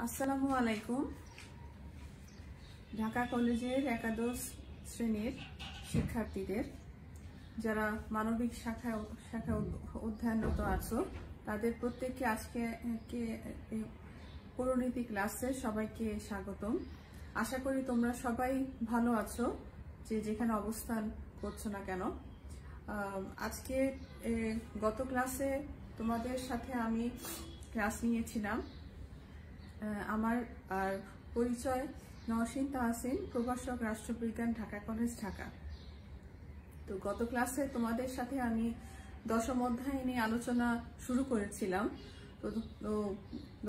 আসসালামু আলাইকুম। ঢাকা কলেজের একাদশ শ্রেণীর শিক্ষার্থীদের যারা মানবিক শাখা অধ্যয়নরত আছো তাদের প্রত্যেককে আজকে পরিণতি ক্লাসে সবাইকে স্বাগতম। আশা করি তোমরা সবাই ভালো আছো, যেখানে অবস্থান করছো না কেন। আজকে গত ক্লাসে তোমাদের সাথে আমি ক্লাস নিয়েছিলাম। আমার পরিচয় নওশিন তাহসিন, প্রভাষক, রাষ্ট্রবিজ্ঞান, ঢাকা কলেজ, ঢাকা। তো গত ক্লাসে তোমাদের সাথে আমি দশম অধ্যায় নিয়ে আলোচনা শুরু করেছিলাম। তো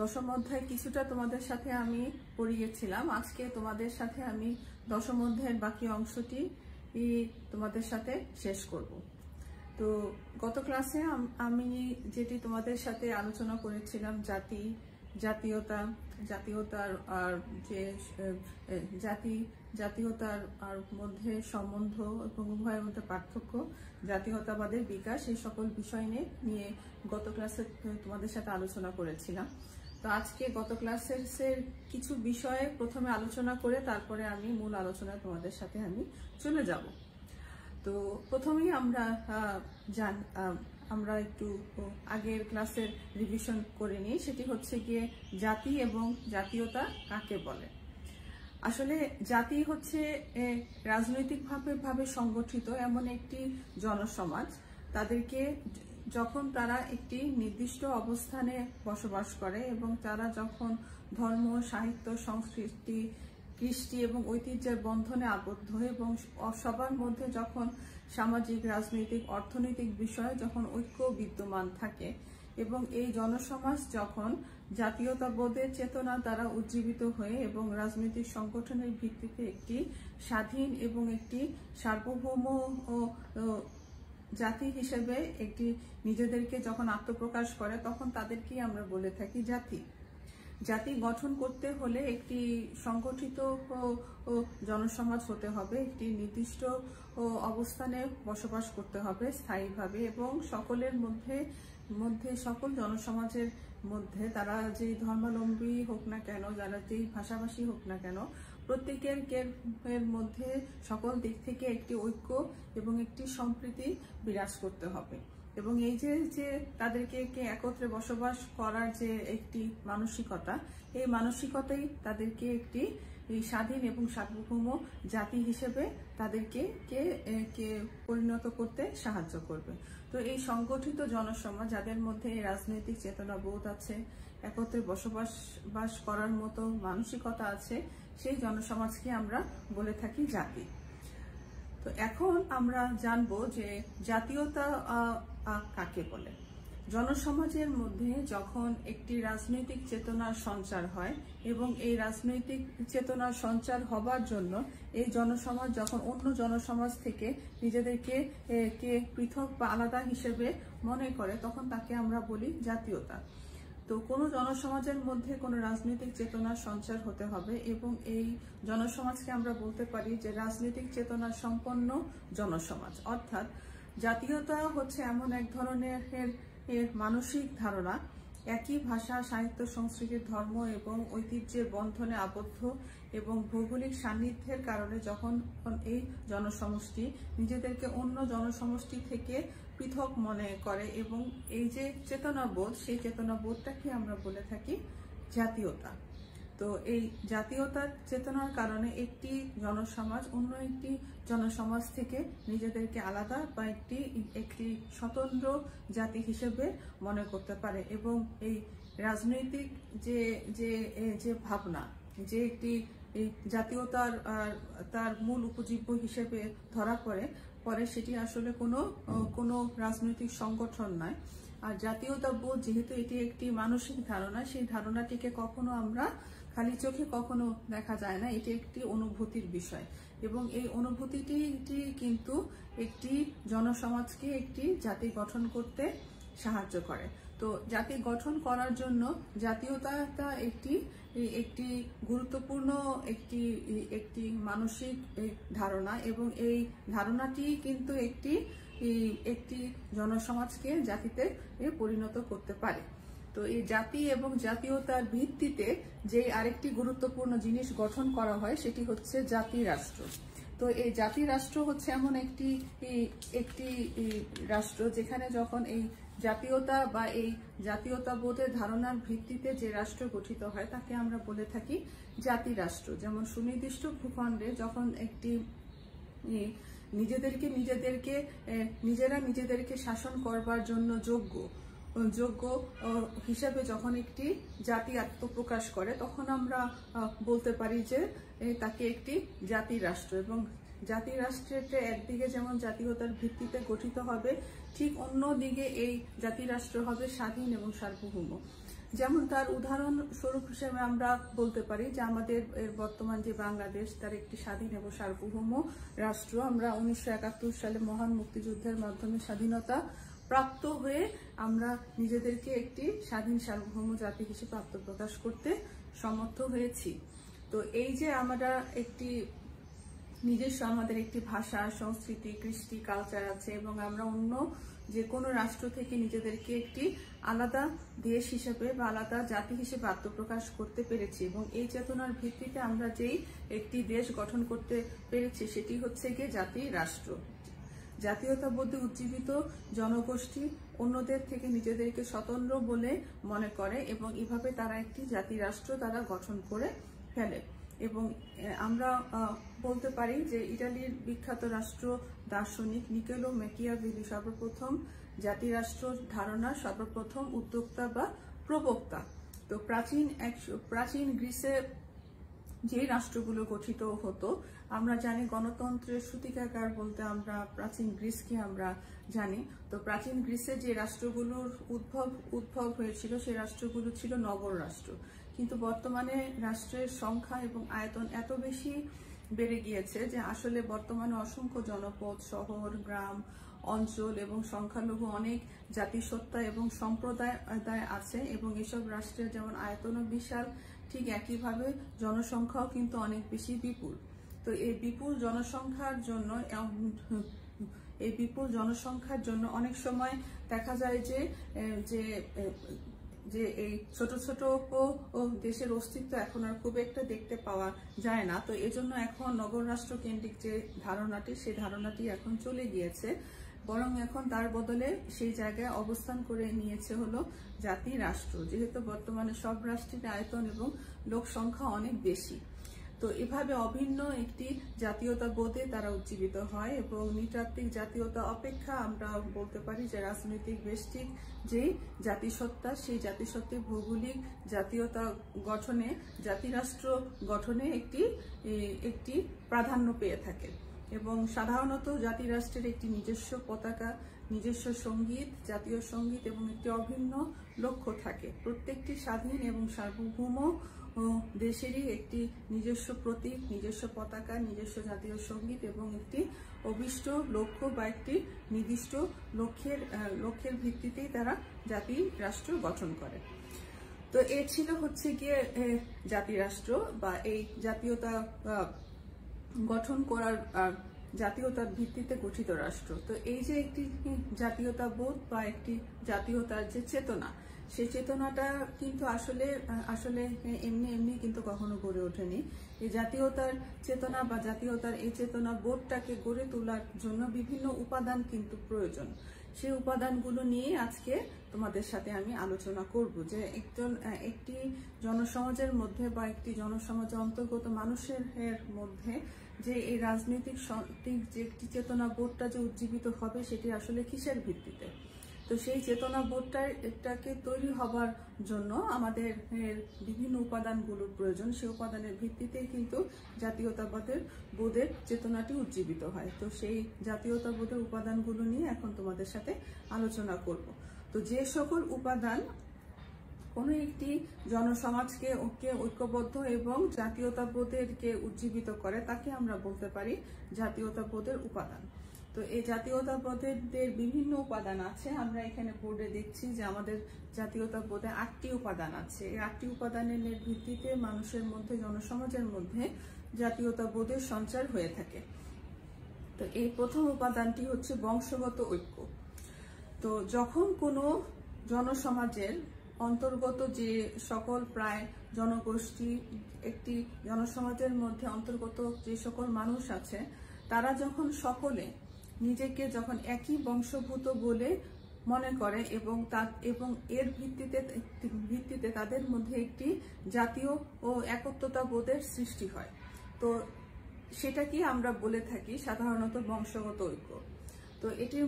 দশম অধ্যায় কিছুটা তোমাদের সাথে আমি পড়িয়েছিলাম। আজকে তোমাদের সাথে আমি দশম অধ্যায়ের বাকি অংশটি তোমাদের সাথে শেষ করব। তো গত ক্লাসে আমি যেটি তোমাদের সাথে আলোচনা করেছিলাম জাতীয়তার আর যে জাতীয়তার আর মধ্যে সম্বন্ধ এবং উভয়ের মধ্যে পার্থক্য, জাতীয়তাবাদের বিকাশ, এই সকল বিষয় নিয়ে গত ক্লাসে তোমাদের সাথে আলোচনা করেছিলাম। তো আজকে গত ক্লাসের কিছু বিষয়ে প্রথমে আলোচনা করে তারপরে আমি মূল আলোচনায় তোমাদের সাথে আমি চলে যাব। তো প্রথমেই আমরা একটু আগের ক্লাসের রিভিশন করে নিই। সেটি হচ্ছে গিয়ে জাতি এবং জাতীয়তা কাকে বলে। আসলে জাতি হচ্ছে রাজনৈতিকভাবে সংগঠিত এমন একটি জনসমাজ। তাদেরকে যখন তারা একটি নির্দিষ্ট অবস্থানে বসবাস করে এবং তারা যখন ধর্ম, সাহিত্য, সংস্কৃতি, কৃষ্টি এবং ঐতিহ্যের বন্ধনে আবদ্ধ এবং সবার মধ্যে যখন সামাজিক, রাজনৈতিক, অর্থনৈতিক বিষয়ে যখন ঐক্য বিদ্যমান থাকে এবং এই জনসমাজ যখন জাতীয়তাবোধের চেতনা দ্বারা উজ্জীবিত হয়ে এবং রাজনৈতিক সংগঠনের ভিত্তিতে একটি স্বাধীন এবং একটি সার্বভৌম জাতি হিসেবে একটি নিজেদেরকে যখন আত্মপ্রকাশ করে, তখন তাদেরকেই আমরা বলে থাকি জাতি। জাতি গঠন করতে হলে একটি সংগঠিত জনসমাজ হতে হবে, একটি নির্দিষ্ট অবস্থানে বসবাস করতে হবে স্থায়ীভাবে এবং সকলের মধ্যে সকল জনসমাজের মধ্যে তারা যে ধর্মাবলম্বী হোক না কেন, যারা যেই ভাষাভাষী হোক না কেন, প্রত্যেকের মধ্যে সকল দিক থেকে একটি ঐক্য এবং একটি সম্প্রীতি বিরাজ করতে হবে। এবং এই যে তাদেরকে একত্রে বসবাস করার যে একটি মানসিকতা, এই মানসিকতাই তাদেরকে একটি স্বাধীন এবং সার্বভৌম জাতি হিসেবে তাদেরকে পরিণত করতে সাহায্য করবে। তো এই সংগঠিত জনসমাজ যাদের মধ্যে রাজনৈতিক চেতনা বোধ আছে, একত্রে বসবাস করার মতো মানসিকতা আছে, সেই জনসমাজকে আমরা বলে থাকি জাতি। তো এখন আমরা জানবো যে জাতীয়তা কাকে বলে। জনসমাজের মধ্যে যখন একটি রাজনৈতিক চেতনার সঞ্চার হয় এবং এই রাজনৈতিক চেতনার সঞ্চার হবার জন্য এই জনসমাজ যখন অন্য জনসমাজ থেকে নিজেদেরকে পৃথক বা আলাদা হিসেবে মনে করে, তখন তাকে আমরা বলি জাতীয়তা। তো কোনো জনসমাজের মধ্যে কোনো রাজনৈতিক চেতনার সঞ্চার হতে হবে এবং এই জনসমাজকে আমরা বলতে পারি যে রাজনৈতিক চেতনা সম্পন্ন জনসমাজ। অর্থাৎ জাতীয়তা হচ্ছে এমন এক ধরনের মানসিক ধারণা, একই ভাষা, সাহিত্য, সংস্কৃতি, ধর্ম এবং ঐতিহ্যের বন্ধনে আবদ্ধ এবং ভৌগোলিক সান্নিধ্যের কারণে যখন এই জনসমষ্টি নিজেদেরকে অন্য জনসমষ্টি থেকে পৃথক মনে করে এবং এই যে চেতনাবোধ, সেই চেতনাবোধটাকে আমরা বলে থাকি জাতীয়তা। তো এই জাতীয়তার চেতনার কারণে একটি জনসমাজ অন্য একটি জনসমাজ থেকে নিজেদেরকে আলাদা বা একটি স্বতন্ত্র জাতি হিসেবে মনে করতে পারে এবং এই রাজনৈতিক যে ভাবনা, যে একটি এই জাতীয়তার তার মূল উপজীব্য হিসেবে ধরা পরে সেটি আসলে কোনো রাজনৈতিক সংগঠন নয়। আর জাতীয়তাবোধ যেহেতু এটি একটি মানসিক ধারণা, সেই ধারণাটিকে কখনো আমরা খালি চোখে কখনো দেখা যায় না, এটি একটি অনুভূতির বিষয় এবং এই অনুভূতিটি কিন্তু একটি জনসমাজকে একটি জাতি গঠন করতে সাহায্য করে। তো জাতি গঠন করার জন্য জাতীয়তা একটি গুরুত্বপূর্ণ একটি মানসিক ধারণা এবং এই ধারণাটি কিন্তু একটি জনসমাজকে জাতিতে পরিণত করতে পারে। তো এই জাতি এবং জাতীয়তার ভিত্তিতে যে আরেকটি গুরুত্বপূর্ণ জিনিস গঠন করা হয় সেটি হচ্ছে জাতি রাষ্ট্র। তো এই জাতি রাষ্ট্র হচ্ছে এমন একটি রাষ্ট্র যেখানে যখন এই জাতীয়তা বা এই জাতীয়তাবোধের ধারণার ভিত্তিতে যে রাষ্ট্র গঠিত হয় তাকে আমরা বলে থাকি জাতি রাষ্ট্র। যেমন সুনির্দিষ্ট ভূখণ্ডে যখন একটি নিজেদেরকে শাসন করবার জন্য যোগ্য হিসাবে যখন একটি জাতি আত্মপ্রকাশ করে তখন আমরা বলতে পারি যে তাকে একটি জাতি রাষ্ট্র। এবং জাতি রাষ্ট্রটা একদিকে যেমন জাতীয়তার ভিত্তিতে গঠিত হবে, ঠিক অন্যদিকে এই জাতি রাষ্ট্র হবে স্বাধীন এবং সার্বভৌম। যেমন তার উদাহরণ স্বরূপ হিসেবে আমরা বলতে পারি যে আমাদের বর্তমান যে বাংলাদেশ তার একটি স্বাধীন এবং সার্বভৌম রাষ্ট্র। আমরা 1971 সালে মহান মুক্তিযুদ্ধের মাধ্যমে স্বাধীনতা প্রাপ্ত হয়ে আমরা নিজেদেরকে একটি স্বাধীন সার্বভৌম জাতি হিসেবে আত্মপ্রকাশ করতে সমর্থ হয়েছি। তো এই যে আমরা একটি নিজস্ব আমাদের একটি ভাষা, সংস্কৃতি, কৃষ্টি, কালচার আছে এবং আমরা অন্য যে কোনো রাষ্ট্র থেকে নিজেদেরকে একটি আলাদা দেশ হিসেবে বা আলাদা জাতি হিসেবে আত্মপ্রকাশ করতে পেরেছি এবং এই চেতনার ভিত্তিতে আমরা যেই একটি দেশ গঠন করতে পেরেছি সেটি হচ্ছে গিয়ে জাতি রাষ্ট্র। জাতীয়তাবোধে উজ্জীবিত জনগোষ্ঠী অন্যদের থেকে নিজেদেরকে স্বতন্ত্র বলে মনে করে এবং এভাবে তারা একটি জাতি রাষ্ট্র তারা গঠন করে ফেলে। এবং আমরা বলতে পারি যে ইটালির বিখ্যাত রাষ্ট্র দার্শনিক নিকোলো ম্যাকিয়াভেলি সর্বপ্রথম জাতি রাষ্ট্র ধারণার সর্বপ্রথম উদ্যোক্তা বা প্রবক্তা। তো প্রাচীন গ্রিসে যে রাষ্ট্রগুলো গঠিত হতো আমরা জানি গণতন্ত্রের সূতিকাগার বলতে আমরা প্রাচীন গ্রিসকে আমরা জানি। তো প্রাচীন গ্রিসে যে রাষ্ট্রগুলোর উদ্ভব হয়েছিল সেই রাষ্ট্রগুলো ছিল নগর রাষ্ট্র, কিন্তু বর্তমানে রাষ্ট্রের সংখ্যা এবং আয়তন এত বেশি বেড়ে গিয়েছে যে আসলে বর্তমানে অসংখ্য জনপদ, শহর, গ্রাম, অঞ্চল এবং সংখ্যালঘু অনেক জাতিসত্তা এবং সম্প্রদায় আছে এবং এসব রাষ্ট্রের যেমন আয়তনও বিশাল, ঠিক একইভাবে জনসংখ্যাও কিন্তু অনেক বেশি বিপুল। তো এই বিপুল জনসংখ্যার জন্য অনেক সময় দেখা যায় যে এই ছোট ছোট দেশের অস্তিত্ব এখন আর খুব একটা দেখতে পাওয়া যায় না। তো এজন্য এখন নগর রাষ্ট্র কেন্দ্রিক যে ধারণাটি সেই ধারণাটি এখন চলে গিয়েছে, বরং এখন তার বদলে সেই জায়গায় অবস্থান করে নিয়েছে হলো জাতি রাষ্ট্র, যেহেতু বর্তমানে সব রাষ্ট্রের আয়তন এবং লোক সংখ্যা অনেক বেশি। তো এভাবে অভিন্ন একটি জাতীয়তাবোধে তারা উজ্জীবিত হয় এবং নৃতাত্ত্বিক জাতীয়তা অপেক্ষা আমরা বলতে পারি যে রাজনৈতিক বেষ্টিক যে জাতিসত্তা সেই জাতিসত্ত্বের ভৌগোলিক জাতীয়তা গঠনে জাতিরাষ্ট্র গঠনে একটি প্রাধান্য পেয়ে থাকে এবং সাধারণত জাতিরাষ্ট্রের একটি নিজস্ব পতাকা, নিজস্ব সঙ্গীত, জাতীয় সঙ্গীত এবং একটি অভিন্ন লক্ষ্য থাকে। প্রত্যেকটি স্বাধীন এবং সার্বভৌম দেশেরই একটি নিজস্ব প্রতীক, নিজস্ব পতাকা, নিজস্ব জাতীয় সঙ্গীত এবং একটি অভিষ্ট লক্ষ্য বা একটি নির্দিষ্ট লক্ষ্যের ভিত্তিতেই তারা জাতি রাষ্ট্র গঠন করে। তো এ ছিল হচ্ছে গিয়ে জাতি রাষ্ট্র বা এই জাতীয়তা গঠন করার জাতীয়তার ভিত্তিতে গঠিত রাষ্ট্র। তো এই যে একটি জাতীয়তা বোধ বা একটি জাতীয়তার যে চেতনা, সেই চেতনাটা কিন্তু আসলে এমনি কিন্তু কখনো গড়ে ওঠেনি। এই জাতীয়তার চেতনা বা জাতীয়তার এই চেতনা বোধটাকে গড়ে তোলার জন্য বিভিন্ন উপাদান কিন্তু প্রয়োজন। সেই উপাদানগুলো নিয়ে আজকে তোমাদের সাথে আমি আলোচনা করব যে একটি জনসমাজের মধ্যে বা একটি জনসমাজের অন্তর্গত মানুষের মধ্যে যে এই রাজনৈতিক যে একটি চেতনা বোধটা যে উজ্জীবিত হবে সেটি আসলে কিসের ভিত্তিতে। তো সেই চেতনা বোধটাকে তৈরি হবার জন্য আমাদের বিভিন্ন উপাদানগুলোর প্রয়োজন, সেই উপাদানের ভিত্তিতেই কিন্তু জাতীয়তাবোধের চেতনাটি উজ্জীবিত হয়। তো সেই জাতীয়তাবোধের উপাদানগুলো নিয়ে এখন তোমাদের সাথে আলোচনা করব। তো যে সকল উপাদান কোনো একটি জনসমাজকে ঐক্যবদ্ধ এবং জাতীয়তাবোধকে উজ্জীবিত করে তাকে আমরা বলতে পারি জাতীয়তাবোধের উপাদান। তো এই জাতীয়তাবোধের বিভিন্ন উপাদান আছে। আমরা এখানে বোর্ডে দেখছি যে আমাদের জাতীয়তাবোধে 8টি উপাদান আছে। এই 8টি উপাদানের ভিত্তিতে মানুষের মধ্যে, জনসমাজের মধ্যে জাতীয়তাবোধের সঞ্চার হয়ে থাকে। তো এই প্রথম উপাদানটি হচ্ছে বংশগত ঐক্য। তো যখন কোনো জনসমাজের অন্তর্গত যে সকল প্রায় জনগোষ্ঠী, একটি জনসমাজের মধ্যে অন্তর্গত যে সকল মানুষ আছে, তারা যখন সকলে নিজেকে যখন একই বংশভূত বলে মনে করে এবং এর ভিত্তিতে তাদের মধ্যে একটি জাতীয় ও একত্বতা বোধের সৃষ্টি হয়। তো সেটা কি আমরা বলে থাকি সাধারণত বংশগত ঐক্য। তো এটির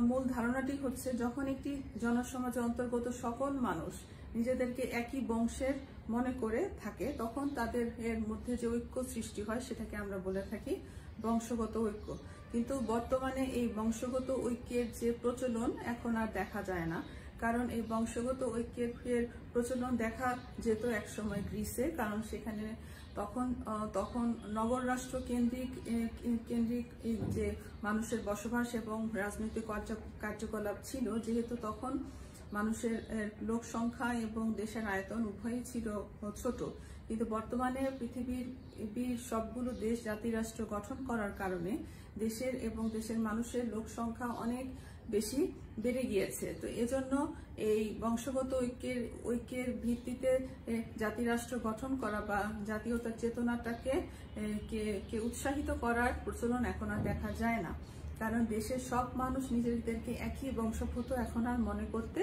মূল ধারণাটি হচ্ছে, যখন একটি জনসমাজের অন্তর্গত সকল মানুষ নিজেদেরকে একই বংশের মনে করে থাকে, তখন তাদের এর মধ্যে যে ঐক্য সৃষ্টি হয় সেটাকে আমরা বলে থাকি বংশগত ঐক্য। কিন্তু বর্তমানে এই বংশগত ঐক্যের যে প্রচলন এখন আর দেখা যায় না, কারণ এই বংশগত ঐক্যের প্রচলন দেখা যেত একসময় গ্রিসে, কারণ সেখানে তখন নগর রাষ্ট্র কেন্দ্রিক যে মানুষের বসবাস এবং রাজনৈতিক কার্যকলাপ ছিল, যেহেতু তখন মানুষের লোক সংখ্যা এবং দেশের আয়তন উভয়ই ছিল ছোট। কিন্তু বর্তমানে পৃথিবীর সবগুলো দেশ জাতিরাষ্ট্র গঠন করার কারণে দেশের মানুষের লোক সংখ্যা অনেক বেশি বেড়ে গিয়েছে। তো এজন্য এই বংশগত ঐক্যের ভিত্তিতে জাতিরাষ্ট্র গঠন করা বা জাতীয়তার চেতনাটাকে উৎসাহিত করার প্রচলন এখন আর দেখা যায় না, কারণ দেশের সব মানুষ নিজেদেরকে একই বংশভূত এখন আর মনে করতে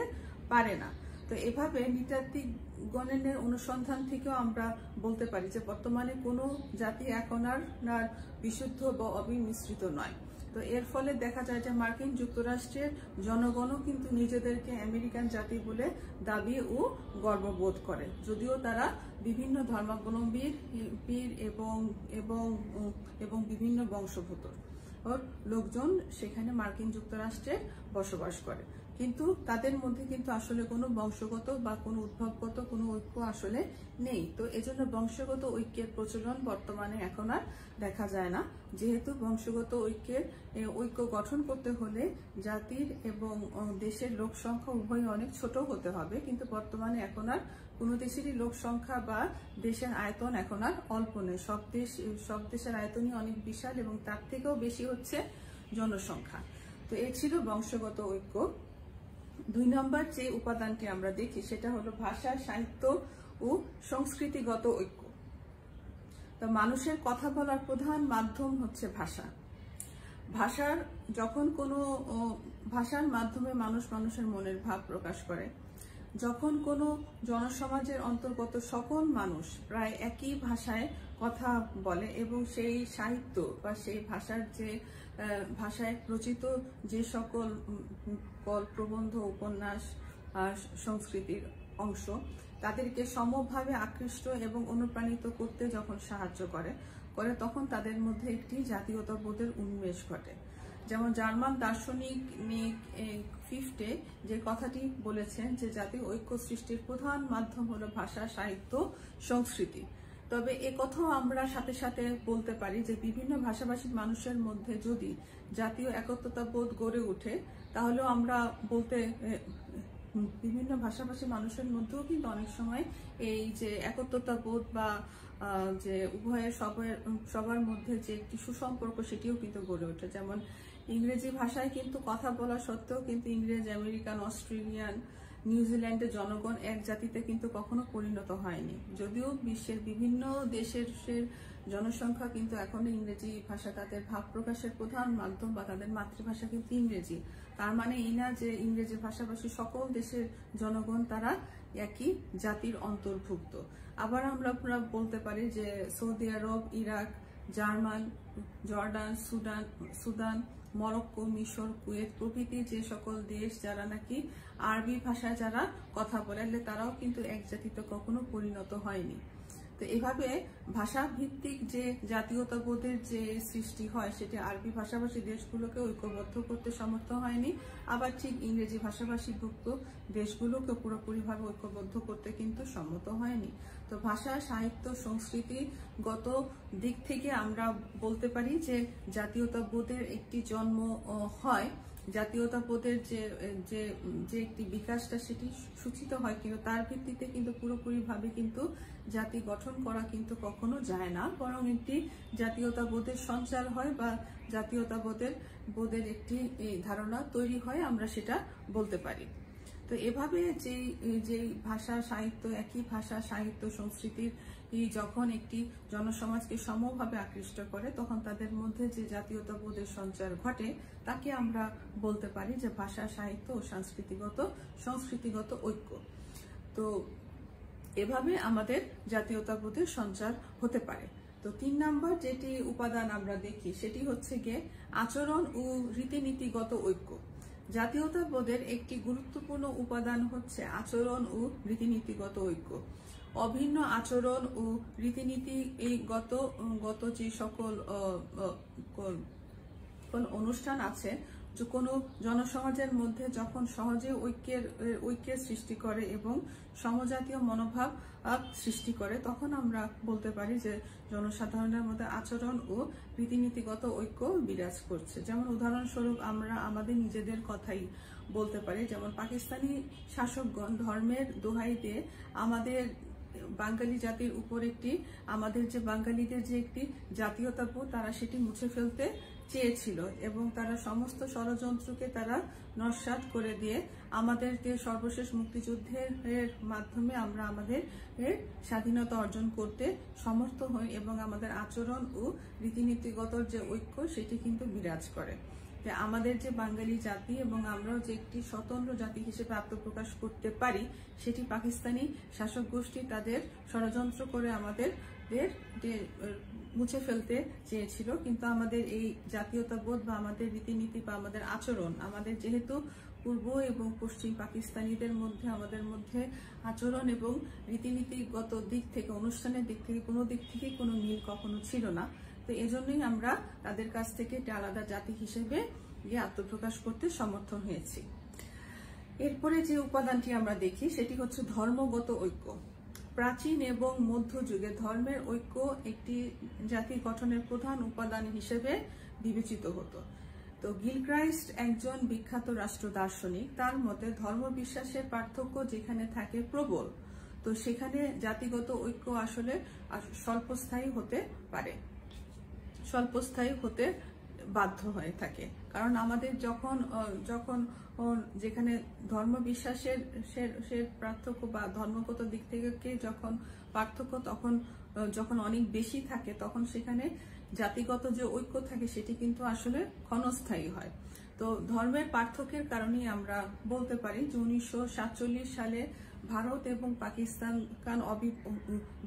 পারে না। তো এভাবে নৃতাত্ত্বিক গণনের অনুসন্ধান থেকেও আমরা বলতে পারি যে বর্তমানে কোনো জাতি এখন আর বিশুদ্ধ বা অবিমিশ্রিত নয়। তো এর ফলে দেখা যায় যে মার্কিন যুক্তরাষ্ট্রের জনগণও কিন্তু নিজেদেরকে আমেরিকান জাতি বলে দাবি ও গর্ববোধ করে, যদিও তারা বিভিন্ন ধর্মাবলম্বীর এবং বিভিন্ন বংশভূত লোকজন সেখানে মার্কিন যুক্তরাষ্ট্রে বসবাস করে, কিন্তু তাদের মধ্যে কিন্তু আসলে কোনো বংশগত বা কোনো উদ্ভবগত কোনো ঐক্য আসলে নেই। তো এজন্য বংশগত ঐক্যের প্রচলন বর্তমানে এখন আর দেখা যায় না, যেহেতু বংশগত ঐক্য গঠন করতে হলে জাতির এবং দেশের লোক সংখ্যা উভয়ই অনেক ছোট হতে হবে, কিন্তু বর্তমানে এখন আর কোনো দেশেরই লোক সংখ্যা বা দেশের আয়তন এখন আর অল্প নেই। সব দেশের আয়তনই অনেক বিশাল এবং তার থেকেও বেশি হচ্ছে জনসংখ্যা। তো এ ছিল বংশগত ঐক্য। 2 নম্বর যে উপাদানটি আমরা দেখি সেটা হলো ভাষা, সাহিত্য ও সংস্কৃতিগত ঐক্য। তো মানুষের কথা বলার প্রধান মাধ্যম হচ্ছে ভাষা। ভাষার মাধ্যমে মানুষের মনের ভাব প্রকাশ করে। যখন কোনো জনসমাজের অন্তর্গত সকল মানুষ প্রায় একই ভাষায় কথা বলে এবং সেই সাহিত্য বা সেই ভাষায় রচিত যে সকল প্রবন্ধ, উপন্যাস, সংস্কৃতির অংশ তাদেরকে সমভাবে আকৃষ্ট এবং অনুপ্রাণিত করতে যখন সাহায্য করে তখন তাদের মধ্যে একটি জাতীয়তাবোধের উন্মেষ ঘটে। যেমন জার্মান দার্শনিক ফিফটে যে কথাটি বলেছেন যে জাতীয় ঐক্য সৃষ্টির প্রধান মাধ্যম হলো ভাষা, সাহিত্য, সংস্কৃতি। তবে এ কথাও আমরা সাথে সাথে বলতে পারি যে বিভিন্ন ভাষাভাষীর মানুষের মধ্যে যদি জাতীয় একত্বতা বোধ গড়ে ওঠে, তাহলেও আমরা বিভিন্ন ভাষাভাষী মানুষের মধ্যেও কিন্তু অনেক সময় এই যে একত্বতা বোধ বা যে উভয়ের সবার মধ্যে যে একটি সুসম্পর্ক সেটিও কিন্তু গড়ে ওঠে। যেমন ইংরেজি ভাষায় কিন্তু কথা বলা সত্ত্বেও কিন্তু ইংরেজ, আমেরিকান, অস্ট্রেলিয়ান, নিউজিল্যান্ডের জনগণ এক জাতিতে কিন্তু কখনো পরিণত হয়নি, যদিও বিশ্বের বিভিন্ন দেশের জনসংখ্যা কিন্তু এখনো ইংরেজি ভাষা তাদের ভাব প্রকাশের প্রধান মাধ্যম বা তাদের মাতৃভাষা কিন্তু ইংরেজি। তার মানে এই না যে ইংরেজি ভাষাভাষী সকল দেশের জনগণ তারা একই জাতির অন্তর্ভুক্ত। আবার আমরা বলতে পারি যে Saudi Arab, Iraq, German, Jordan, Sudan, Morocco, মিশর, কুয়েত প্রভৃতি যে সকল দেশ যারা নাকি আরবি ভাষায় যারা কথা বলে তারাও কিন্তু এক জাতিতে কখনো পরিণত হয়নি। তো এভাবে ভাষা ভিত্তিক যে জাতীয়তাবোধের যে সৃষ্টি হয় সেটি আরবি ভাষাভাষী দেশগুলোকে ঐক্যবদ্ধ করতে সমর্থ হয়নি, আবার ঠিক ইংরেজি ভাষাভাষী ভুক্ত দেশগুলোকে পুরোপুরিভাবে ঐক্যবদ্ধ করতে কিন্তু সম্মত হয়নি। তো ভাষা, সাহিত্য, সংস্কৃতিগত দিক থেকে আমরা বলতে পারি যে জাতীয়তাবোধের একটি জন্ম হয়, জাতীয়তাবোধের যে একটি বিকাশটা সেটি সূচিত হয়, কিন্তু তার ভিত্তিতে কিন্তু পুরোপুরিভাবে কিন্তু জাতি গঠন করা কিন্তু কখনো যায় না, বরং একটি জাতীয়তাবোধের সঞ্চার হয় বা জাতীয়তাবোধের একটি ধারণা তৈরি হয়, আমরা সেটা বলতে পারি। তো তো এভাবে যে ভাষা সাহিত্য, একই ভাষা সাহিত্য সংস্কৃতির যখন একটি জনসমাজকে সমভাবে আকৃষ্ট করে, তখন তাদের মধ্যে যে জাতীয়তাবোধের সঞ্চার ঘটে তাকে আমরা বলতে পারি যে ভাষা সাহিত্য ও সংস্কৃতিগত ঐক্য। তো এভাবে আমাদের জাতীয়তাবোধের সঞ্চার হতে পারে। তো 3 নম্বর যেটি উপাদান আমরা দেখি সেটি হচ্ছে গিয়ে আচরণ ও রীতিনীতিগত ঐক্য। জাতীয়তাবোধের একটি গুরুত্বপূর্ণ উপাদান হচ্ছে আচরণ ও রীতিনীতিগত ঐক্য। অভিন্ন আচরণ ও রীতিনীতি এই গত যে সকল অনুষ্ঠান আছে, যে কোনো জনসমাজের মধ্যে যখন সহজে ঐক্যের সৃষ্টি করে এবং সমজাতীয় মনোভাব সৃষ্টি করে, তখন আমরা বলতে পারি যে জনসাধারণের মধ্যে আচরণ ও রীতিনীতিগত ঐক্য বিরাজ করছে। যেমন উদাহরণস্বরূপ আমরা আমাদের নিজেদের কথাই বলতে পারি। যেমন পাকিস্তানি শাসকগণ ধর্মের দোহাই দিয়ে আমাদের বাঙালি জাতির উপর আমাদের যে বাঙালিদের যে একটি জাতীয়তাবোধ, তারা সেটি মুছে ফেলতে চেয়েছিল এবং তারা সমস্ত ষড়যন্ত্রকে তারা নস্যাৎ করে দিয়ে আমাদের যে সর্বশেষ মুক্তিযুদ্ধের মাধ্যমে আমরা আমাদের স্বাধীনতা অর্জন করতে সমর্থ হই এবং আমাদের আচরণ ও রীতিনীতিগত যে ঐক্য সেটি কিন্তু বিরাজ করে। যে আমাদের যে বাঙালি জাতি এবং আমরাও যে একটি স্বতন্ত্র জাতি হিসেবে আত্মপ্রকাশ করতে পারি, সেটি পাকিস্তানি শাসক গোষ্ঠী তাদের ষড়যন্ত্র করে আমাদের মুছে ফেলতে চেয়েছিল। কিন্তু আমাদের এই জাতীয়তাবোধ বা আমাদের রীতিনীতি বা আমাদের আচরণ, আমাদের যেহেতু পূর্ব এবং পশ্চিম পাকিস্তানিদের মধ্যে আমাদের মধ্যে আচরণ এবং রীতিনীতিগত দিক থেকে, অনুষ্ঠানের দিক থেকে কোনো মিল কখনো ছিল না। তো এজন্যই আমরা তাদের কাছ থেকে একটা আলাদা জাতি হিসেবে আত্মপ্রকাশ করতে সমর্থন হয়েছি। এরপরে যে উপাদানটি আমরা দেখি সেটি হচ্ছে ধর্মগত ঐক্য। প্রাচীন এবং মধ্যযুগে ধর্মের ঐক্য একটি জাতি গঠনের প্রধান উপাদান হিসেবে বিবেচিত হতো। তো গিলক্রাইস্ট একজন বিখ্যাত রাষ্ট্র দার্শনিক, তার মতে ধর্ম বিশ্বাসের পার্থক্য যেখানে থাকে প্রবল, তো সেখানে জাতিগত ঐক্য আসলে স্বল্পস্থায়ী হতে পারে, স্বল্পস্থায়ী হতে বাধ্য হয়ে থাকে। কারণ আমাদের যখন যেখানে ধর্ম বিশ্বাসের পার্থক্য বা ধর্মগত দিক থেকে যখন পার্থক্য যখন অনেক বেশি থাকে, তখন সেখানে জাতিগত যে ঐক্য থাকে সেটি কিন্তু আসলে ক্ষণস্থায়ী হয়। তো ধর্মের পার্থক্যের কারণেই আমরা বলতে পারি যে 1947 সালে ভারত এবং পাকিস্তান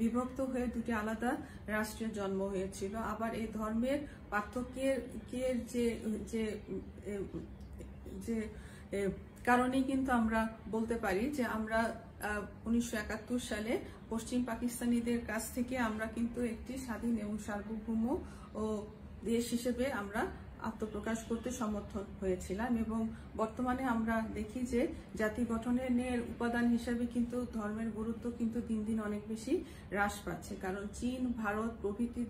বিভক্ত হয়ে দুটি আলাদা রাষ্ট্রের জন্ম হয়েছিল। আবার এই ধর্মের পার্থক্যের যে কারণেই কিন্তু আমরা বলতে পারি যে আমরা 1971 সালে পশ্চিম পাকিস্তানিদের কাছ থেকে আমরা কিন্তু একটি স্বাধীন এবং সার্বভৌম দেশ হিসেবে আমরা আত্মপ্রকাশ করতে সমর্থন হয়েছিলাম। এবং বর্তমানে আমরা দেখি যে জাতি গঠনের উপাদান হিসেবে কিন্তু ধর্মের গুরুত্ব কিন্তু দিন দিন অনেক বেশি হ্রাস পাচ্ছে। কারণ চীন, ভারত প্রভৃতি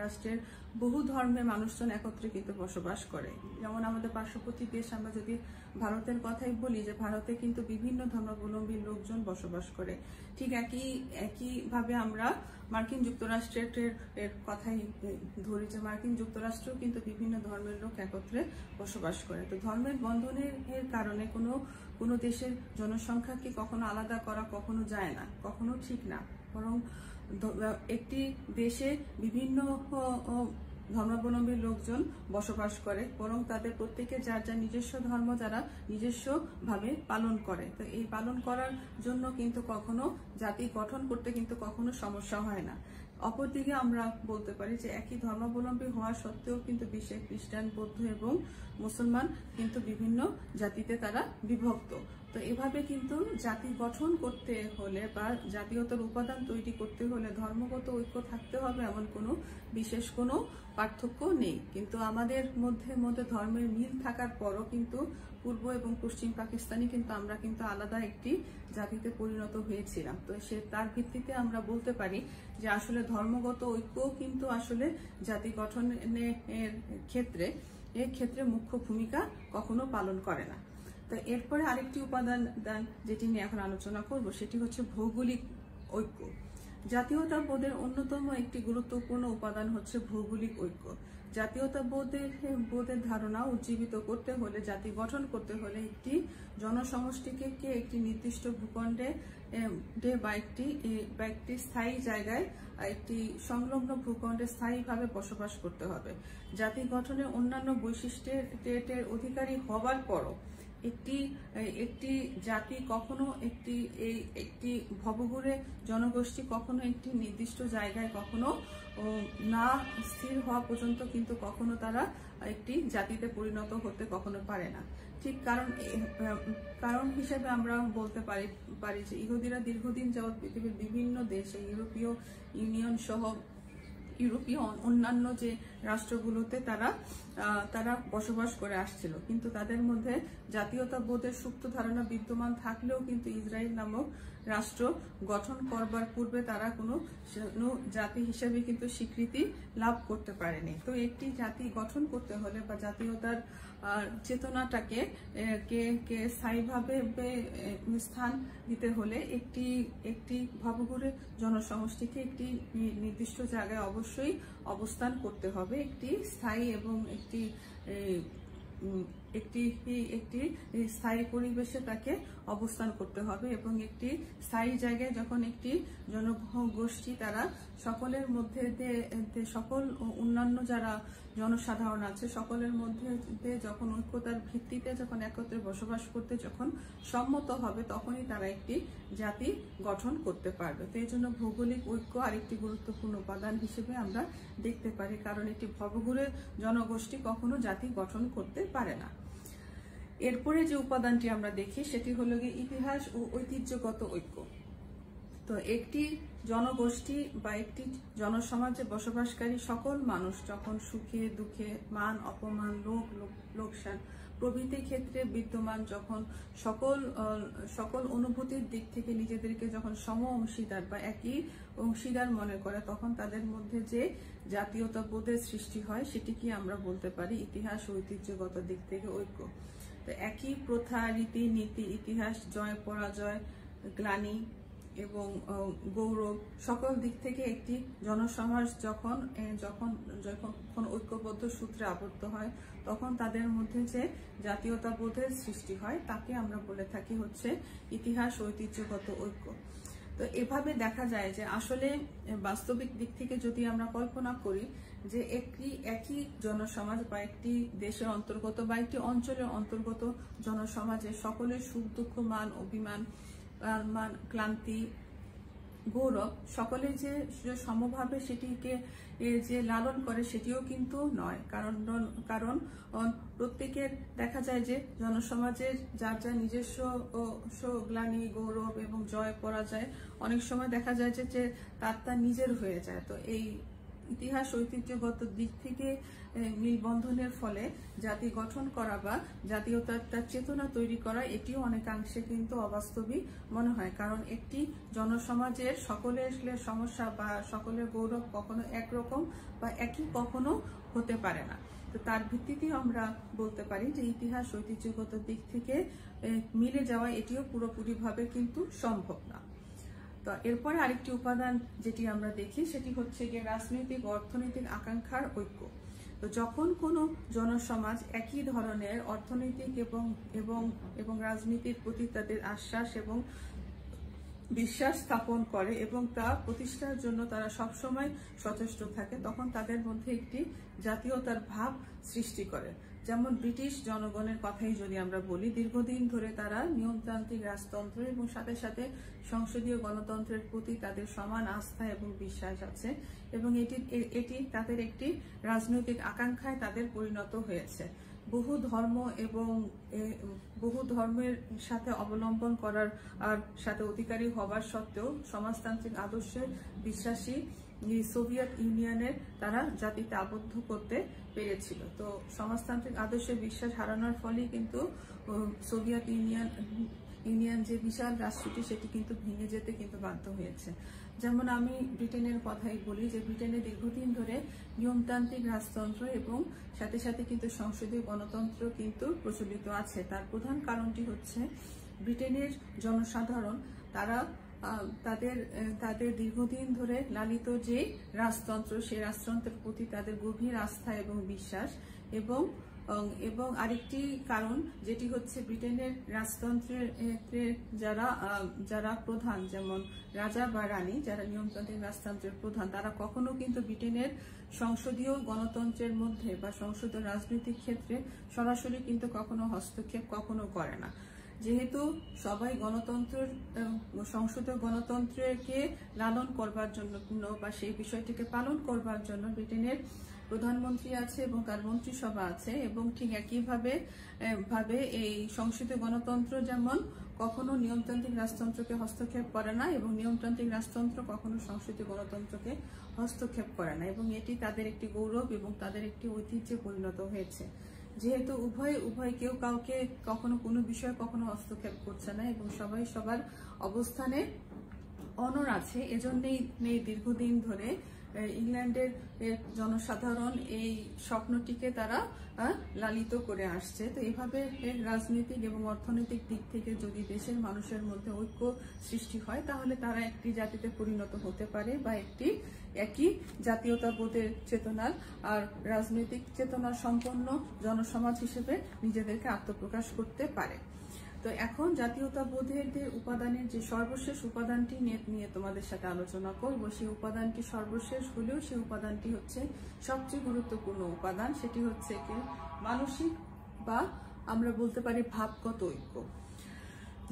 রাষ্ট্রের বহু ধর্মের মানুষজন একত্রে কিন্তু বসবাস করে। যেমন আমাদের পার্শ্ববর্তী দেশ আমরা যদি ভারতের কথাই বলি, যে ভারতে কিন্তু বিভিন্ন ধর্মাবলম্বী লোকজন বসবাস করে। ঠিক একইভাবে আমরা মার্কিন যুক্তরাষ্ট্রের কথাই ধরি, যে মার্কিন যুক্তরাষ্ট্রেও কিন্তু বিভিন্ন ধর্মের লোক একত্রে বসবাস করে। তো ধর্মের বন্ধনের কারণে কোনো দেশের জনসংখ্যাকে কখনো আলাদা করা কখনো যায় না, কখনো ঠিক না। বরং একটি দেশে বিভিন্ন ধর্মাবলম্বী লোকজন বসবাস করে, বরং তাদের প্রত্যেকের যার যার নিজস্ব ধর্ম যারা নিজস্ব ভাবে পালন করে। তো এই পালন করার জন্য কিন্তু কখনো জাতি গঠন করতে কিন্তু কখনো সমস্যা হয় না। অপরদিকে আমরা বলতে পারি যে একই ধর্মাবলম্বী হওয়া সত্ত্বেও কিন্তু বিশ্বে খ্রিস্টান, বৌদ্ধ এবং মুসলমান কিন্তু বিভিন্ন জাতিতে তারা বিভক্ত। তো এভাবে কিন্তু জাতি গঠন করতে হলে বা জাতীয়তার উপাদান তৈরি করতে হলে ধর্মগত ঐক্য থাকতে হবে, এমন বিশেষ কোনো পার্থক্য নেই। কিন্তু আমাদের মধ্যে ধর্মের মিল থাকার পরও কিন্তু পূর্ব এবং পশ্চিম পাকিস্তানি কিন্তু আমরা কিন্তু আলাদা একটি জাতিতে পরিণত হয়েছিলাম। তো তার ভিত্তিতে আমরা বলতে পারি যে আসলে ধর্মগত ঐক্যও কিন্তু আসলে জাতি গঠনের ক্ষেত্রে মুখ্য ভূমিকা কখনো পালন করে না। তো এরপরে আরেকটি উপাদান যেটি নিয়ে এখন আলোচনা করব সেটি হচ্ছে ভৌগোলিক ঐক্য। জাতীয়তাবোধের অন্যতম একটি গুরুত্বপূর্ণ উপাদান হচ্ছে ভৌগোলিক ঐক্য। জাতীয়তাবোধের ধারণা উজ্জীবিত করতে হলে, জাতি গঠন করতে হলে একটি জনসমষ্টিকে একটি নির্দিষ্ট ভূখণ্ডে বা একটি স্থায়ী জায়গায়, একটি সংলগ্ন ভূখণ্ডে স্থায়ীভাবে বসবাস করতে হবে। জাতি গঠনের অন্যান্য বৈশিষ্ট্যের অধিকারী হবার পরও একটি জাতি কখনো একটি ভবঘুরে জনগোষ্ঠী কখনো একটি নির্দিষ্ট জায়গায় কখনো না স্থির হওয়া পর্যন্ত কিন্তু কখনো তারা একটি জাতিতে পরিণত হতে কখনো পারে না। ঠিক কারণ হিসেবে আমরা বলতে পারি যে ইহুদিরা দীর্ঘদিন যাবৎ পৃথিবীর বিভিন্ন দেশে, ইউরোপীয় ইউনিয়ন সহ ইউরোপীয় অন্যান্য যে রাষ্ট্রগুলোতে তারা বসবাস করে আসছিল, কিন্তু তাদের মধ্যে জাতীয়তাবোধের সুপ্ত ধারণা বিদ্যমান থাকলেও কিন্তু ইসরায়েল নামক রাষ্ট্র গঠন করবার পূর্বে তারা কোনো জাতি হিসেবে কিন্তু স্বীকৃতি লাভ করতে পারেনি। তো একটি জাতি গঠন করতে হলে বা জাতীয়তার চেতনাটাকে স্থায়ীভাবে স্থান দিতে হলে একটি ভবঘুরে জনসমষ্টিকে একটি নির্দিষ্ট জায়গায় অবশ্যই অবস্থান করতে হবে। একটি স্থায়ী এবং একটি স্থায়ী পরিবেশে তাকে অবস্থান করতে হবে এবং একটি স্থায়ী জায়গায় যখন একটি জনগোষ্ঠী তারা সকলের মধ্যে সকল অন্যান্য যারা জনসাধারণ আছে সকলের মধ্যে যখন ঐক্যতার ভিত্তিতে যখন একত্রে বসবাস করতে যখন সম্মত হবে, তখনই তারা একটি জাতি গঠন করতে পারবে। তো এই জন্য ভৌগোলিক ঐক্য আরেকটি গুরুত্বপূর্ণ উপাদান হিসেবে আমরা দেখতে পারি, কারণ একটি ভবঘুরে জনগোষ্ঠী কখনো জাতি গঠন করতে পারে না। এরপরে যে উপাদানটি আমরা দেখি সেটি হলো গিয়ে ইতিহাস ও ঐতিহ্যগত ঐক্য। তো একটি জনগোষ্ঠী বা একটি জনসমাজে বসবাসকারী সকল মানুষ যখন সুখে দুঃখে, মান অপমান, লোকসান প্রভৃতি ক্ষেত্রে বিদ্যমান, যখন সকল অনুভূতির দিক থেকে নিজেদেরকে যখন সম অংশীদার বা একই অংশীদার মনে করে, তখন তাদের মধ্যে যে জাতীয়তাবোধের সৃষ্টি হয় সেটিকে আমরা বলতে পারি ইতিহাস ও ঐতিহ্যগত দিক থেকে ঐক্য। তো একই প্রথা, রীতি নীতি, ইতিহাস, জয় পরাজয়, গ্লানি এবং গৌরব সকল দিক থেকে একটি জনসমাজ যখন ঐক্যবদ্ধ সূত্রে আবদ্ধ হয়, তখন তাদের মধ্যে যে জাতীয়তাবোধের সৃষ্টি হয় তাকে আমরা বলে থাকি হচ্ছে ইতিহাস ঐতিহ্যগত ঐক্য। তো এভাবে দেখা যায় যে আসলে বাস্তবিক দিক থেকে যদি আমরা কল্পনা করি যে একই জনসমাজ বা একটি দেশের অন্তর্গত বা একটি অঞ্চলের অন্তর্গত জনসমাজে সকলের সুখ দুঃখ, মান অভিমান, ক্লান্তি, গৌরব সকলে যে সমভাবে সেটিকে যে লালন করে সেটিও কিন্তু নয়। কারণ প্রত্যেকের দেখা যায় যে জনসমাজের যার যা নিজস্ব গ্লানি, গৌরব এবং জয় পরাজয় অনেক সময় দেখা যায় যে তার নিজের হয়ে যায়। তো এই ইতিহাস ঐতিহ্যগত দিক থেকে মিলবন্ধনের ফলে জাতি গঠন করা বা জাতীয়তার চেতনা তৈরি করা এটিও অনেকাংশে কিন্তু অবাস্তবিক মনে হয়, কারণ একটি জনসমাজের সকলের সমস্যা বা সকলের গৌরব কখনো একরকম বা একই কখনো হতে পারে না। তো তার ভিত্তিতে আমরা বলতে পারি যে ইতিহাস ঐতিহ্যগত দিক থেকে মিলে যাওয়া এটিও পুরোপুরিভাবে কিন্তু সম্ভব না। তো এরপরে আরেকটি উপাদান যেটি আমরা দেখি সেটি হচ্ছে গিয়ে রাজনৈতিক অর্থনৈতিক আকাঙ্ক্ষার ঐক্য। তো যখন কোনো জনসমাজ একই ধরনের অর্থনৈতিক এবং রাজনীতির প্রতি তাদের আশ্বাস এবং বিশ্বাস স্থাপন করে এবং তা প্রতিষ্ঠার জন্য তারা সবসময় সচেষ্ট থাকে, তখন তাদের মধ্যে একটি জাতীয়তার ভাব সৃষ্টি করে। যেমন ব্রিটিশ জনগণের কথাই যদি আমরা বলি, দীর্ঘদিন ধরে তারা নিয়মতান্ত্রিক রাজতন্ত্র এবং সাথে সাথে সংসদীয় গণতন্ত্রের প্রতি তাদের সমান আস্থা এবং বিশ্বাস আছে এবং এটি তাদের একটি রাজনৈতিক আকাঙ্ক্ষায় তাদের পরিণত হয়েছে। বহু ধর্ম এবং বহু ধর্মের সাথে অবলম্বন করার আর সাথে অধিকারী হবার সত্ত্বেও সমাজতান্ত্রিক আদর্শে বিশ্বাসী সোভিয়েত ইউনিয়নের তারা জাতিতে আবদ্ধ করতে পেরেছিল। তো সমাজতান্ত্রিক আদর্শে বিশ্বাস হারানোর ফলে কিন্তু সোভিয়েত ইউনিয়ন যে বিশাল রাষ্ট্রটি সেটি কিন্তু ভেঙে যেতে কিন্তু বাধ্য হয়েছে। যেমন আমি ব্রিটেনের কথাই বলি যে ব্রিটেনে দীর্ঘদিন ধরে নিয়মতান্ত্রিক রাজতন্ত্র এবং সাথে সাথে কিন্তু সংসদীয় গণতন্ত্র কিন্তু প্রচলিত আছে। তার প্রধান কারণটি হচ্ছে ব্রিটেনের জনসাধারণ তারা তাদের তাদের দীর্ঘদিন ধরে লালিত যে রাজতন্ত্র, সেই রাজতন্ত্রের প্রতি তাদের গভীর আস্থা এবং বিশ্বাস, এবং এবং আরেকটি কারণ যেটি হচ্ছে ব্রিটেনের রাজতন্ত্রের যারা যারা প্রধান, যেমন রাজা বা রানী, যারা নিয়মতান্ত্রিক রাজতন্ত্রের প্রধান, তারা কখনো কিন্তু ব্রিটেনের সংসদীয় গণতন্ত্রের মধ্যে বা সংসদীয় রাজনৈতিক ক্ষেত্রে সরাসরি কিন্তু কখনো হস্তক্ষেপ কখনো করে না। যেহেতু সবাই গণতন্ত্রের সংসদীয় গণতন্ত্রকে লালন করবার জন্য বা সেই বিষয়টিকে পালন করবার জন্য ব্রিটেনের প্রধানমন্ত্রী আছে এবং তার মন্ত্রিসভা আছে, এবং ঠিক একইভাবে এই সংসদীয় গণতন্ত্র যেমন কখনো নিয়মতান্ত্রিক রাজতন্ত্রকে হস্তক্ষেপ করে না, এবং নিয়মতান্ত্রিক রাজতন্ত্র কখনো সংসদীয় গণতন্ত্রকে হস্তক্ষেপ করে না, এবং এটি তাদের একটি গৌরব এবং তাদের একটি ঐতিহ্যে পরিণত হয়েছে। যেহেতু উভয় কেউ কাউকে কখনো কোনো বিষয়ে কখনো হস্তক্ষেপ করছে না এবং সবাই সবার অবস্থানে অনড় আছে, এজন্যই দীর্ঘদিন ধরে ইংল্যান্ডের জনসাধারণ এই স্বপ্নটিকে তারা লালিত করে আসছে। তো এইভাবে রাজনৈতিক এবং অর্থনৈতিক দিক থেকে যদি দেশের মানুষের মধ্যে ঐক্য সৃষ্টি হয়, তাহলে তারা একটি জাতিতে পরিণত হতে পারে বা একই জাতীয়তাবোধের চেতনার আর রাজনৈতিক চেতনা সম্পন্ন জনসমাজ হিসেবে নিজেদেরকে আত্মপ্রকাশ করতে পারে। তো এখন জাতীয়তাবোধের উপাদানের যে সর্বশেষ উপাদানটি নিয়ে তোমাদের সাথে আলোচনা করব, সেই উপাদানটি সর্বশেষ হলেও সেই উপাদানটি হচ্ছে সবচেয়ে গুরুত্বপূর্ণ উপাদান। সেটি হচ্ছে কি মানসিক বা আমরা বলতে পারি ভাবগত ঐক্য।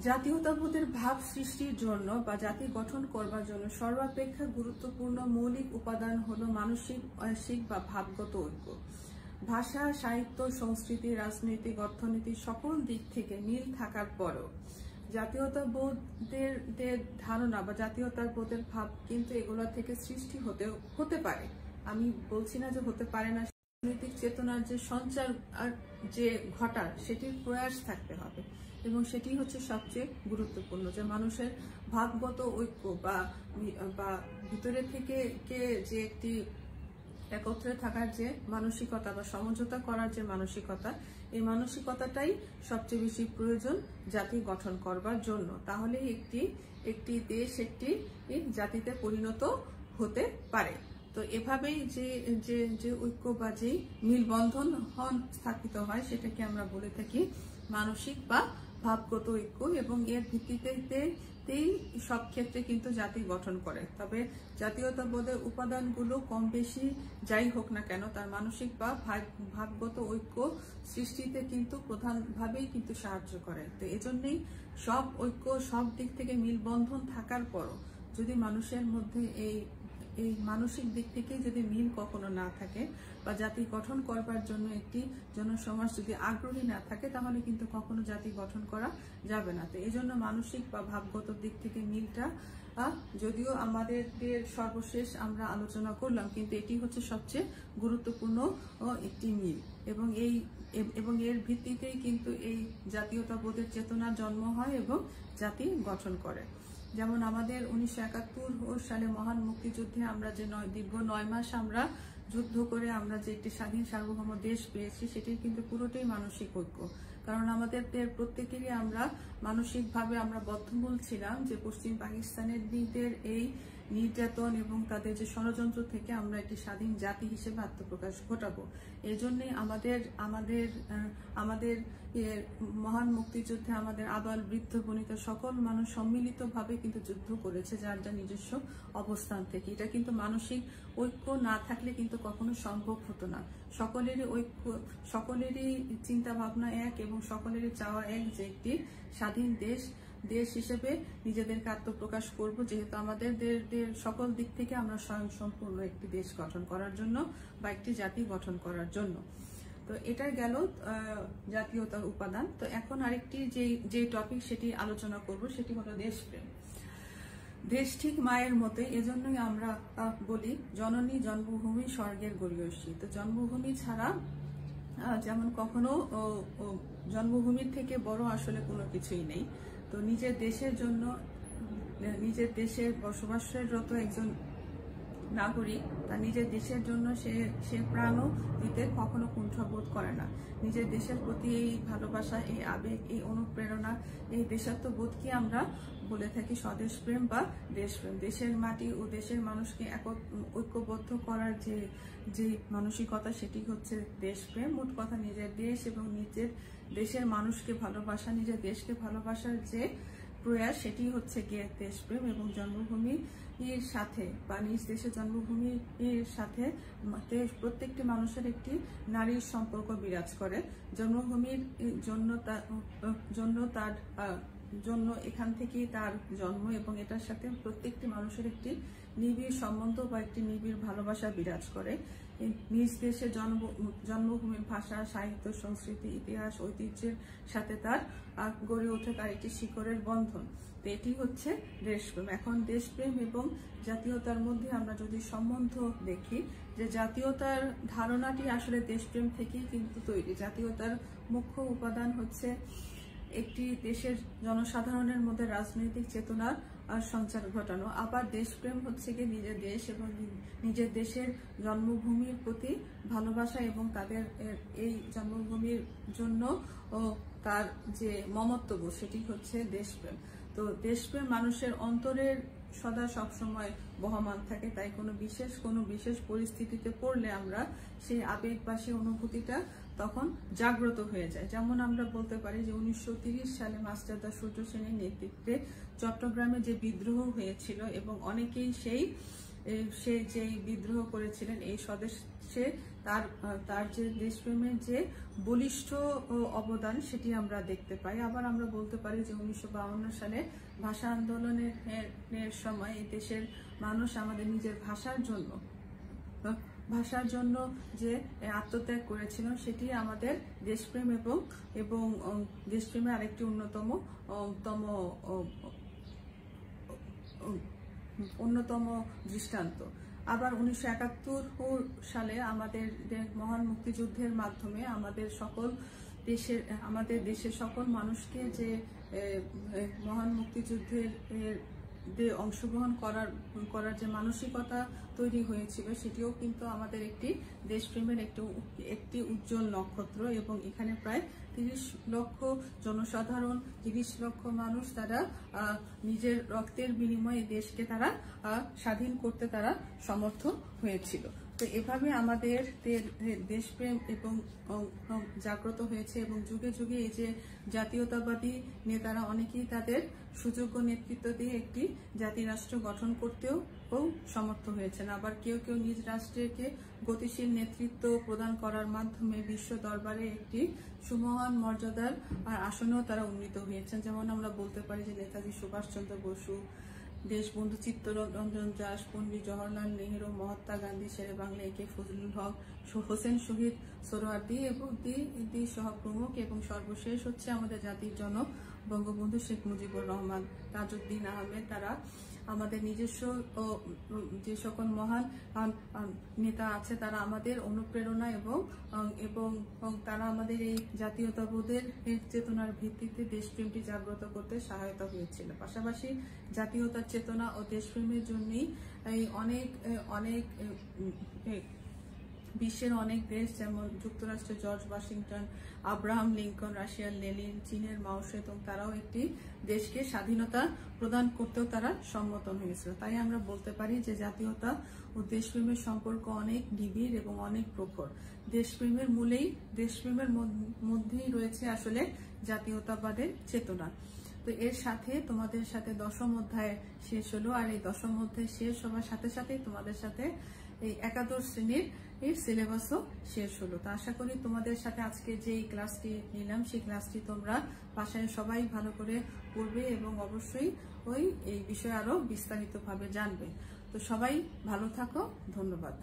জাতীয়তাবোধের ভাব সৃষ্টির জন্য বা জাতি গঠন করবার জন্য সর্বাপেক্ষা গুরুত্বপূর্ণ মৌলিক উপাদান হলো মানসিক বা ভাবগত ঐক্য। ভাষা, সাহিত্য, সংস্কৃতি, রাজনৈতিক, অর্থনীতি সকল দিক থেকে মিল থাকার পরও জাতীয়তাবোধের ধারণা বা জাতীয়তাবোধের ভাব কিন্তু এগুলো থেকে সৃষ্টি হতে পারে। আমি বলছি না যে হতে পারে না। রাজনৈতিক চেতনার যে সঞ্চার আর যে ঘটার সেটির প্রয়াস থাকতে হবে, এবং সেটি হচ্ছে সবচেয়ে গুরুত্বপূর্ণ, যে মানুষের ভাবগত ঐক্য বা ভিতরে থেকে যে একটি একত্রে থাকার যে মানসিকতা বা সমঝোতা করার যে মানসিকতা, এই মানসিকতাটাই সবচেয়ে বেশি প্রয়োজন জাতি গঠন করবার জন্য। তাহলে একটি দেশ একটি জাতিতে পরিণত হতে পারে। তো এভাবেই যে ঐক্য বা যে মিলবন্ধন স্থাপিত হয়, সেটাকে আমরা বলে থাকি মানসিক বা ভাবগত ঐক্য, এবং এর ভিত্তিতেই সব ক্ষেত্রে কিন্তু জাতি গঠন করে। তবে জাতীয়তাবোধের উপাদানগুলো কম বেশি যাই হোক না কেন, তার মানসিক বা ভাবগত ঐক্য সৃষ্টিতে কিন্তু প্রধানভাবেই কিন্তু সাহায্য করে। তো এজন্যই সব ঐক্য, সব দিক থেকে মিলবন্ধন থাকার পরও যদি মানুষের মধ্যে এই মানসিক দিক থেকে যদি মিল কখনো না থাকে বা জাতি গঠন করবার জন্য একটি জনসমাজ যদি আগ্রহী না থাকে, তাহলে কিন্তু কখনো জাতি গঠন করা যাবে না। তো এই জন্য মানসিক বা ভাবগত দিক থেকে মিলটা যদিও আমাদের সর্বশেষ আমরা আলোচনা করলাম, কিন্তু এটি হচ্ছে সবচেয়ে গুরুত্বপূর্ণ একটি মিল, এবং এর ভিত্তিতেই কিন্তু এই জাতীয়তাবোধের চেতনার জন্ম হয় এবং জাতি গঠন করে। যেমন আমাদের 1971 সালে মহান মুক্তিযুদ্ধে আমরা যে দীর্ঘ 9 মাস আমরা যুদ্ধ করে আমরা যে একটি স্বাধীন সার্বভৌম দেশ পেয়েছি, সেটির কিন্তু পুরোটাই মানসিক ঐক্য। কারণ আমাদের প্রত্যেকেরই আমরা মানসিকভাবে আমরা বদ্ধমূল ছিলাম যে পশ্চিম পাকিস্তানের দিকদের এই নির্যাতন এবং তাদের যে ষড়যন্ত্র থেকে আমরা একটি স্বাধীন জাতি হিসেবে আত্মপ্রকাশ ঘটাবো। এই জন্যই আমাদের মহান মুক্তিযুদ্ধে আমাদের আবাল বৃদ্ধ বনিতা সকল মানুষ সম্মিলিতভাবে কিন্তু যুদ্ধ করেছে যার নিজস্ব অবস্থান থেকে। এটা কিন্তু মানসিক ঐক্য না থাকলে কিন্তু কখনো সম্ভব হতো না। সকলেরই ঐক্য, সকলেরই চিন্তা ভাবনা এক এবং সকলেরই চাওয়া এক যে একটি স্বাধীন দেশ হিসেবে নিজেদেরকে আত্মপ্রকাশ করব, যেহেতু আমাদের সকল দিক থেকে আমরা স্বয়ংসম্পূর্ণ একটি দেশ গঠন করার জন্য বা একটি জাতি গঠন করার জন্য। তো এটা গেল জাতীয়তার উপাদান। তো এখন আরেকটি যে টপিক সেটি আলোচনা করব, সেটি হলো দেশপ্রেম। দেশ ঠিক মায়ের মতোই, এজন্যই আমরা বলি জননী জন্মভূমি স্বর্গের গরীয়সী। তো জন্মভূমি ছাড়া যেমন কখনো জন্মভূমির থেকে বড় আসলে কোনো কিছুই নেই। তো নিজের দেশের জন্য, নিজের দেশে বসবাসরত একজন নাগরিক তার নিজের দেশের জন্য সে প্রাণও দিতে কখনো কুণ্ঠাবোধ করে না। নিজের দেশের প্রতি এই ভালোবাসা, এই আবেগ, এই অনুপ্রেরণা, এই দেশাত্মবোধকে আমরা বলে থাকি স্বদেশ প্রেম বা দেশপ্রেম। দেশের মাটি ও দেশের মানুষকে ঐক্যবদ্ধ করার যে মানসিকতা, সেটি হচ্ছে দেশপ্রেম। মোট কথা নিজের দেশ এবং নিজের দেশের মানুষকে ভালোবাসা, নিজের দেশকে ভালোবাসার যে প্রয়াস, সেটি হচ্ছে গিয়ে দেশপ্রেম। এবং জন্মভূমির সাথে বা নিজ দেশের জন্মভূমির সাথে প্রত্যেকটি মানুষের একটি নারীর সম্পর্ক বিরাজ করে। জন্মভূমির জন্য এখান থেকেই তার জন্ম, এবং এটার সাথে প্রত্যেকটি মানুষের একটি নিবিড় সম্বন্ধ বা একটি নিবিড় ভালোবাসা বিরাজ করে। নিজ দেশের জন্মভূমির ভাষা, সাহিত্য, সংস্কৃতি, ইতিহাস, ঐতিহ্যের সাথে তার গড়ে ওঠে তার একটি শিকড়ের বন্ধন। তো এটি হচ্ছে দেশপ্রেম। এখন দেশপ্রেম এবং জাতীয়তার মধ্যে আমরা যদি সম্বন্ধ দেখি, যে জাতীয়তার ধারণাটি আসলে দেশপ্রেম থেকেই কিন্তু তৈরি। জাতীয়তার মুখ্য উপাদান হচ্ছে একটি দেশের জনসাধারণের মধ্যে রাজনৈতিক চেতনার সঞ্চার ঘটানো। আবার দেশপ্রেম হচ্ছে গিয়ে নিজের দেশ এবং নিজের দেশের জন্মভূমির প্রতি ভালোবাসা এবং তাদের এই জন্মভূমির জন্য তার যে মমত্ববোধ, সেটি হচ্ছে দেশপ্রেম। তো দেশপ্রেম মানুষের অন্তরের সদা সবসময় বহমান থাকে। তাই কোনো বিশেষ পরিস্থিতিতে পড়লে আমরা সেই আবেগ বা সেই অনুভূতিটা তখন জাগ্রত হয়ে যায়। যেমন আমরা বলতে পারি যে 1930 সালে মাস্টারদা সূর্য সেনের নেতৃত্বে চট্টগ্রামে যে বিদ্রোহ হয়েছিল, এবং অনেকেই সে যে বিদ্রোহ করেছিলেন এই স্বদেশে তার যে দেশপ্রেমের যে বলিষ্ঠ অবদান, সেটি আমরা দেখতে পাই। আবার আমরা বলতে পারি যে 1952 সালে ভাষা আন্দোলনের সময় এই দেশের মানুষ আমাদের নিজের ভাষার জন্য যে আত্মত্যাগ করেছিল, সেটি আমাদের দেশপ্রেম এবং দেশপ্রেমের আরেকটি অন্যতম দৃষ্টান্ত। আবার 1971 সালে আমাদের মহান মুক্তিযুদ্ধের মাধ্যমে আমাদের দেশের সকল মানুষকে যে মহান মুক্তিযুদ্ধের অংশগ্রহণ করার যে মানসিকতা তৈরি হয়েছিল, সেটিও কিন্তু আমাদের একটি দেশপ্রেমের একটি উজ্জ্বল নক্ষত্র। এবং এখানে প্রায় 30 লক্ষ জনসাধারণ, 30 লক্ষ মানুষ তারা নিজের রক্তের বিনিময়ে দেশকে তারা স্বাধীন করতে তারা সমর্থ হয়েছিল। তো এভাবে আমাদের দেশপ্রেম এবং জাগ্রত হয়েছে, এবং যুগে যুগে এই যে জাতীয়তাবাদী নেতারা অনেকেই তাদের সুযোগ্য নেতৃত্ব দিয়ে একটি জাতিরাষ্ট্র গঠন করতেও সমর্থ হয়েছেন। আবার কেউ নিজ রাষ্ট্রকে গতিশীল নেতৃত্ব প্রদান করার মাধ্যমে বিশ্ব দরবারে একটি সুমহান মর্যাদার আসনেও তারা উন্নীত হয়েছেন। যেমন আমরা বলতে পারি যে নেতাজি সুভাষচন্দ্র বসু, দেশবন্ধু চিত্তরঞ্জন দাস, পণ্ডিত জওহরলাল নেহেরু, মহাত্মা গান্ধী, শেরে বাংলা একে ফজলুল হক, হোসেন শহীদ সোহরাওয়ার্দী এবং সহ প্রমুখ। এবং সর্বশেষ হচ্ছে আমাদের জাতির জনক বঙ্গবন্ধু শেখ মুজিবুর রহমান, তাজউদ্দিন আহমেদ। তারা আমাদের নিজস্ব যে সকল মহান নেতা আছে, তারা আমাদের অনুপ্রেরণা এবং তারা আমাদের এই জাতীয়তাবোধের চেতনার ভিত্তিতে দেশপ্রেমটি জাগ্রত করতে সহায়তা হয়েছিল। পাশাপাশি জাতীয়তার চেতনা ও দেশপ্রেমের জন্যই অনেক বিশ্বের অনেক দেশ, যেমন যুক্তরাষ্ট্রের জর্জ ওয়াশিংটন, আব্রাহাম লিঙ্কন, রাশিয়ার লেনিন, চীনের মাও সেতুং, তারাও একটি দেশকে স্বাধীনতা প্রদান করতেও তারা সম্মত হয়েছিল। তাই আমরা বলতে পারি যে জাতীয়তা ও দেশপ্রেমের সম্পর্ক অনেক নিবিড় এবং অনেক প্রখর। দেশপ্রেমের মধ্যেই রয়েছে আসলে জাতীয়তাবাদের চেতনা। তো এর সাথে তোমাদের সাথে 10ম অধ্যায় শেষ হলো, আর এই 10ম অধ্যায় শেষ হওয়ার সাথে সাথে তোমাদের সাথে এই একাদশ শ্রেণীর সিলেবাসও শেষ হলো। তো আশা করি তোমাদের সাথে আজকে যে ক্লাসটি নিলাম, সেই ক্লাসটি তোমরা বাসায় সবাই ভালো করে পড়বে এবং অবশ্যই এই বিষয়ে আরো বিস্তারিতভাবে জানবে। তো সবাই ভালো থাকো, ধন্যবাদ।